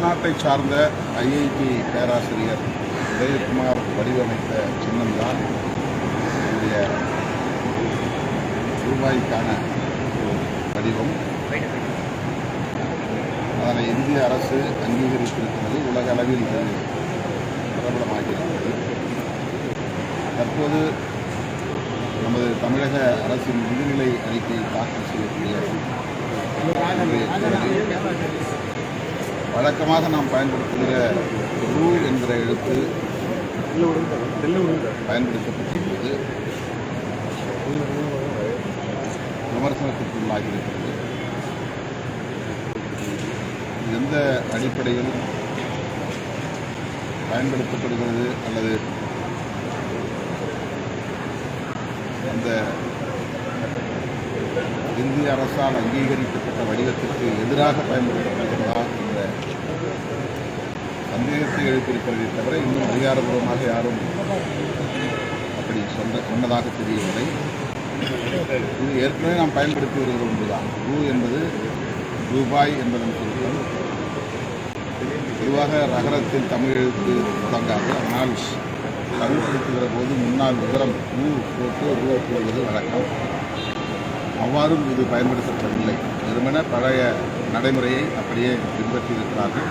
தமிழ்நாட்டை சார்ந்த ஐஐடி பேராசிரியர் உதயகுமார் வடிவமைத்த சின்னம்தான் என்னுடைய ரூபாய்க்கான வடிவம். அதனை இந்திய அரசு அங்கீகரித்திருக்கிறது. உலக அளவில் இது பிரபலமாகியிருக்கிறது. தற்போது நமது தமிழக அரசின் நிதிநிலை அறிக்கை தாக்கல் செய்யக்கூடிய வழக்கமாக நாம் பயன்படுத்துகிற ரூ என்கிற எழுத்து பயன்படுத்தப்பட்டிருப்பது விமர்சனத்திற்குள்ளாகியிருக்கிறது. எந்த அடிப்படையில் பயன்படுத்தப்படுகிறது அல்லது அந்த இந்திய அரசால் அங்கீகரிக்கப்பட்ட வடிவத்திற்கு எதிராக பயன்படுத்தப்படுகிறதா என்ற சந்தேகத்தை எழுப்பியிருக்கிறதை தவிர இன்னும் அதிகாரப்பூர்வமாக யாரும் அப்படி சொன்னதாக தெரியவில்லை. இது ஏற்கனவே நாம் பயன்படுத்தி வருகிற ஒன்றுதான். ரூ என்பது ரூபாய் என்பதன் சுருக்கம். பொதுவாக நகரத்தில் தமிழ் எழுத்து தொடங்காது. அதனால் பயன்படுத்துகிற போது முன்னால் விவரம் ரூ போட்டு ரூ போடுவது வழக்கம். அவ்வாறும் இது பயன்படுத்தப்படவில்லை. வெறுமன பழைய நடைமுறையை அப்படியே பின்பற்றியிருக்கிறார்கள்.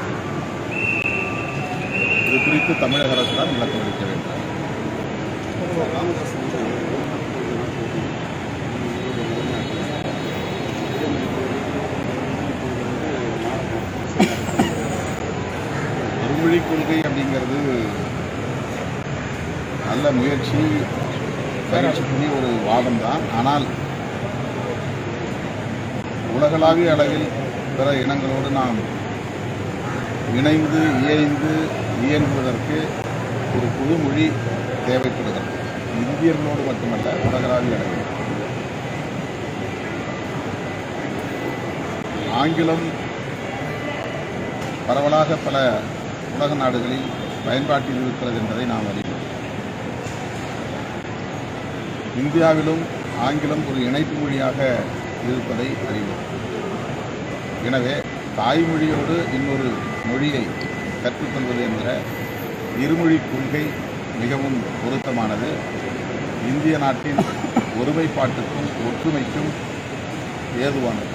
இது குறித்து தமிழக அரசு தான் விளக்கம் அளிக்க வேண்டும். ஒருமொழி கொள்கை அப்படிங்கிறது நல்ல முயற்சி, பயிற்சிக்குரிய ஒரு வாதம் தான். ஆனால் உலகளாவிய அளவில் பிற இனங்களோடு நாம் இணைந்து இயங்குவதற்கு ஒரு புது மொழி தேவைப்படுகிறது. இந்தியர்களோடு மட்டுமல்ல, உலகளாவிய அளவில். ஆங்கிலம் பரவலாக பல உலக நாடுகளில் பயன்பாட்டில் இருக்கிறது என்பதை நாம் அறிவோம். இந்தியாவிலும் ஆங்கிலம் ஒரு இணைப்பு மொழியாக இருப்பதை அறிவோம். எனவே தாய்மொழியோடு இன்னொரு மொழியை கற்றுக்கொள்வது என்கிற இருமொழி கொள்கை மிகவும் பொருத்தமானது. இந்திய நாட்டின் ஒருமைப்பாட்டுக்கும் ஒற்றுமைக்கும் ஏதுவானது.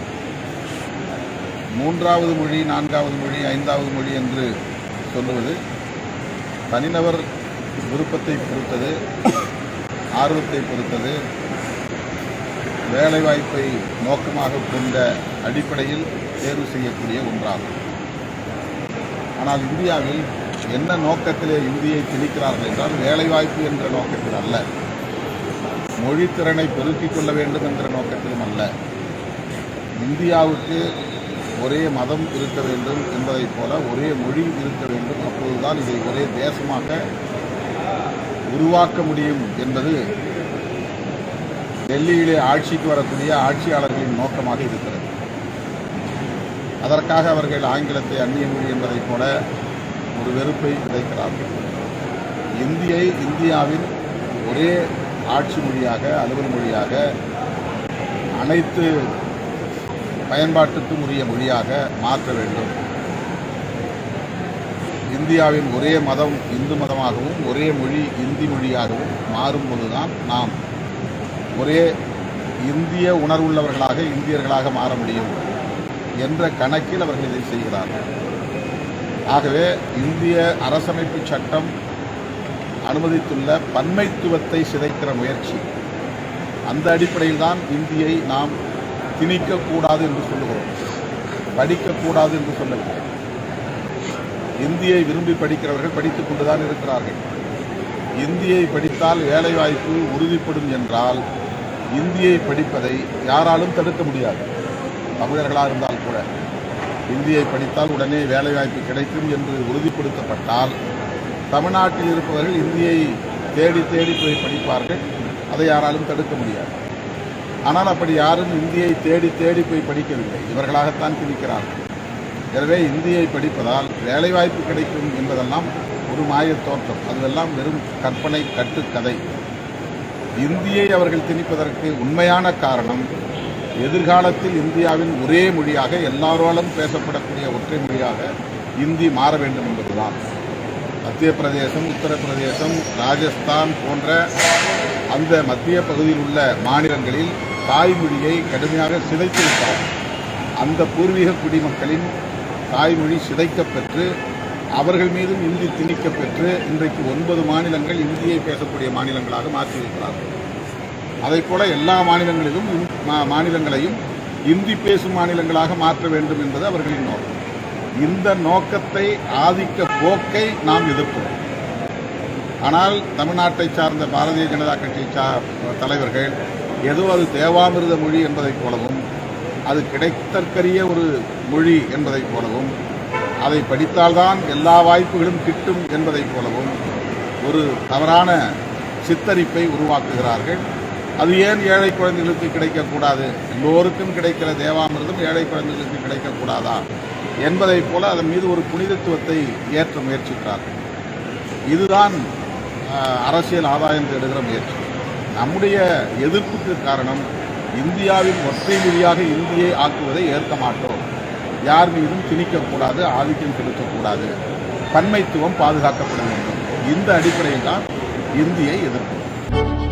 மூன்றாவது மொழி, நான்காவது மொழி, ஐந்தாவது மொழி என்று சொல்லுவது தனிநபர் விருப்பத்தை பொறுத்தது, ஆர்வத்தை பொறுத்தது, வேலைவாய்ப்பை நோக்கமாக கொண்ட அடிப்படையில் தேர்வு செய்யக்கூடிய ஒன்றாகும். ஆனால் இந்தியாவில் என்ன நோக்கத்திலே இந்தியை திணிக்கிறார்கள் என்றால் வேலைவாய்ப்பு என்ற நோக்கத்தில் அல்ல, மொழித்திறனை பெருக்கிக் கொள்ள வேண்டும் என்ற நோக்கத்திலும் அல்ல. இந்தியாவுக்கு ஒரே மதம் இருக்க வேண்டும் என்பதைப் போல ஒரே மொழி இருக்க வேண்டும். அப்போதுதான் இதை ஒரே தேசமாக உருவாக்க முடியும் என்பது டெல்லியிலே ஆட்சிக்கு வரக்கூடிய ஆட்சியாளர்களின் நோக்கமாக இருக்கிறது. அதற்காக அவர்கள் ஆங்கிலத்தை அந்நிய மொழி என்பதைப் போல ஒரு வெறுப்பை விதைக்கிறார்கள். இந்தியை இந்தியாவின் ஒரே ஆட்சி மொழியாக, அலுவல் மொழியாக, அனைத்து பயன்பாட்டுக்கும் உரிய மொழியாக மாற்ற வேண்டும். இந்தியாவின் ஒரே மதம் இந்து மதமாகவும் ஒரே மொழி இந்தி மொழியாகவும் மாறும்போதுதான் நாம் ஒரே இந்திய உணர்வுள்ளவர்களாக, இந்தியர்களாக மாற முடியும் என்ற கணக்கில் அவர்கள் இதை செய்கிறார்கள். ஆகவே இந்திய அரசமைப்பு சட்டம் அனுமதித்துள்ள பன்மைத்துவத்தை சிதைக்கிற முயற்சி, அந்த அடிப்படையில் தான் இந்தியை நாம் திணிக்கக்கூடாது என்று சொல்லுகிறோம், படிக்கக்கூடாது என்று சொல்லவில்லை. இந்தியை விரும்பி படிக்கிறவர்கள் படித்துக் கொண்டுதான் இருக்கிறார்கள். இந்தியை படித்தால் வேலைவாய்ப்பு உறுதிப்படும் என்றால் இந்தியை படிப்பதை யாராலும் தடுக்க முடியாது. தமிழர்களாக இருந்தால் கூட இந்தியை படித்தால் உடனே வேலைவாய்ப்பு கிடைக்கும் என்று உறுதிப்படுத்தப்பட்டால் தமிழ்நாட்டில் இருப்பவர்கள் இந்தியை தேடி தேடி போய் படிப்பார்கள். அதை யாராலும் தடுக்க முடியாது. ஆனால் அப்படி யாரும் இந்தியை தேடி தேடி போய் படிக்கவில்லை, இவர்களாகத்தான் திணிக்கிறார்கள். எனவே இந்தியை படிப்பதால் வேலைவாய்ப்பு கிடைக்கும் என்பதெல்லாம் ஒரு மாயத் தோற்றம். அதுவெல்லாம் வெறும் கற்பனை, கட்டுக்கதை. இந்தியை அவர்கள் திணிப்பதற்கு உண்மையான காரணம் எதிர்காலத்தில் இந்தியாவின் ஒரே மொழியாக, எல்லாராலும் பேசப்படக்கூடிய ஒற்றை மொழியாக இந்தி மாற வேண்டும் என்பதுதான். மத்திய பிரதேசம், உத்தரப்பிரதேசம், ராஜஸ்தான் போன்ற அந்த மத்திய பகுதியில் உள்ள மாநிலங்களில் தாய்மொழியை கடுமையாக சிதைத்துவிட்டார். அந்த பூர்வீக குடிமக்களின் தாய்மொழி சிதைக்கப்பெற்று அவர்கள் மீதும் இந்தி திணிக்கப்பெற்று இன்றைக்கு 9 மாநிலங்கள் இந்தியை பேசக்கூடிய மாநிலங்களாக மாற்றியிருக்கிறார்கள். அதைப்போல எல்லா மாநிலங்களையும் இந்தி பேசும் மாநிலங்களாக மாற்ற வேண்டும் என்பது அவர்களின் நோக்கம். இந்த நோக்கத்தை, ஆதிக்க போக்கை நாம் எதிர்க்கிறோம். ஆனால் தமிழ்நாட்டை சார்ந்த பாரதிய ஜனதா கட்சி தலைவர்கள் ஏதோ அது தேவாமிர்த மொழி என்பதைப் போலவும், அது கிடைத்தற்கரிய ஒரு மொழி என்பதைப் போலவும், அதை படித்தால்தான் எல்லா வாய்ப்புகளும் கிட்டும் என்பதைப் போலவும் ஒரு தவறான சித்தரிப்பை உருவாக்குகிறார்கள். அது ஏன் ஏழை குழந்தைகளுக்கு கிடைக்கக்கூடாது, எல்லோருக்கும் கிடைக்கிற தேவாமிர்தம் ஏழை குழந்தைகளுக்கு கிடைக்கக்கூடாதா என்பதைப் போல அதன் மீது ஒரு புனிதத்துவத்தை ஏற்ற முயற்சிக்கிறார்கள். இதுதான் அரசியல் ஆதாயம் தேடுகிற முயற்சி. நம்முடைய எதிர்ப்புக்கு காரணம், இந்தியாவின் ஒற்றை மொழியாக இந்தியை ஆக்குவதை ஏற்க மாட்டோம். யார் மீதும் திணிக்கக்கூடாது, ஆதிக்கம் செலுத்தக்கூடாது, பன்மைத்துவம் பாதுகாக்கப்பட வேண்டும். இந்த அடிப்படையில் தான் இந்தியை எதிர்க்கிறோம்.